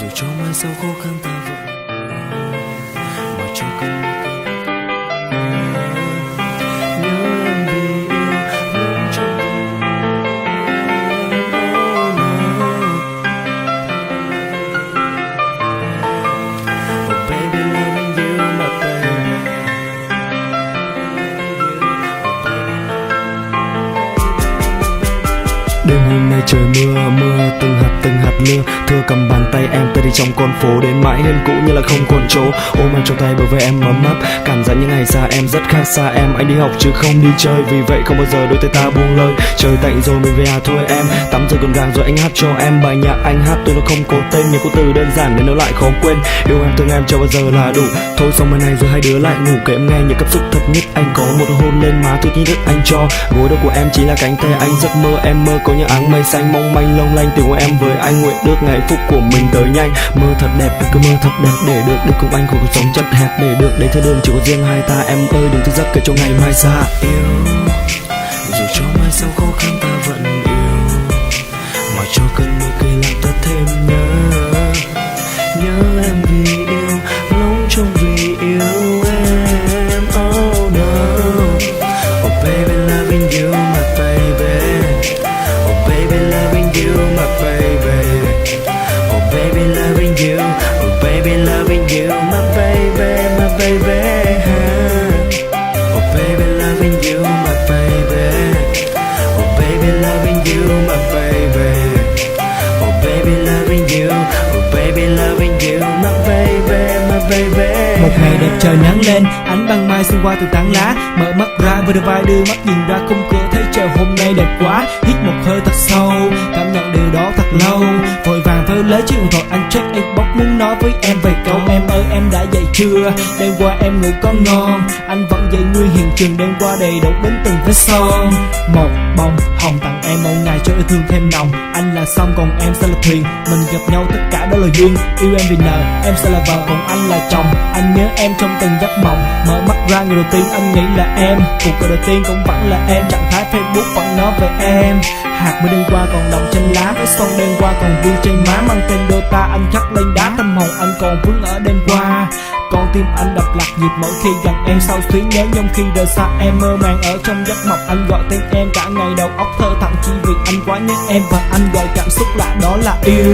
Dù cho mai sau khó khăn ta vẫn mà cho cần nhớ em vì yêu luôn trong oh baby loving you my baby. Đêm hôm nay trời mưa, mưa từng hạt mưa thưa cầm bàn tay em ta đi trong con phố đến mãi nên cũ như là không còn chỗ. Ôm em trong tay bởi vì em ấm áp, cảm giác những ngày xa em rất khác xa em. Anh đi học chứ không đi chơi, vì vậy không bao giờ đôi tay ta buông lơi. Trời tạnh rồi mình về nhà thôi em, tắm giờ gọn gàng rồi anh hát cho em bài nhạc anh hát tôi nó không có tên, nhưng có từ đơn giản nên nó lại khó quên. Yêu em thương em cho bao giờ là đủ, thôi xong mai này rồi hai đứa lại ngủ. Kể em nghe những cảm xúc thật nhất anh có, một hôn lên má tôi như đất anh cho. Gối đầu của em chỉ là cánh tay anh, giấc mơ em mơ có những áng mây xanh mong manh long lanh. Tình của em với anh nguyện được ngày phúc của mình tới nhanh. Mơ thật đẹp anh cứ mơ thật đẹp để được đi cùng anh của cuộc sống chật hẹp, để được đến theo đường chỉ có riêng hai ta. Em ơi đừng thức giấc kể cho ngày mai xa yêu, dù cho mai sau khó khăn ta vẫn yêu, mà cho cơn mưa kia làm ta thêm nhớ em vì yêu nóng trong vì yêu em. Oh no, oh baby loving you my baby, oh baby loving you my baby, oh baby loving you, oh baby loving you my baby, my baby. Oh baby loving you my baby, oh baby loving you my baby, oh baby loving you, oh baby loving you my baby, my baby. Một ngày đẹp trời nắng lên, ánh ban mai xuyên qua từng tán lá. Mở mắt ra vừa đôi vai đưa mắt nhìn ra khung cửa, thấy trời hôm nay đẹp quá. Hít một hơi thật sâu, cảm nhận điều đó thật lâu. Vội vàng với lấy chiếc điện thoại anh check inbox muốn nói với em vài câu. Em ơi em đã dậy chưa? Đêm qua em ngủ có ngon? Anh vẫn dậy nguyên hiện trường đêm qua đầy đủ đến từng vết son. Một bông hồng tặng em một ngày cho yêu thương thêm nồng. Anh là sông còn em sẽ là thuyền, mình gặp nhau tất cả đó là duyên. Yêu em vì nợ, em sẽ là vợ còn anh là chồng. Anh nhớ em trong từng giấc mộng, mở mắt ra người đầu tiên anh nghĩ là em. Cuộc đời đầu tiên cũng vẫn là em, trạng thái Facebook vẫn nói về em. Hạt mưa đêm qua còn đọng trên lá, với son đêm qua còn vương trên má. Mang tên Dota anh khắc lên đá, tâm hồn anh còn vướng ở đêm qua. Con tim anh đập lạc nhịp mỗi khi gần em, sau xuyến nhớ nhung khi rời xa em. Mơ màng ở trong giấc mộng anh gọi tên em, cả ngày đầu óc thơ thẳng chỉ vì anh quá nhớ em. Và anh gọi cảm xúc lạ đó là yêu.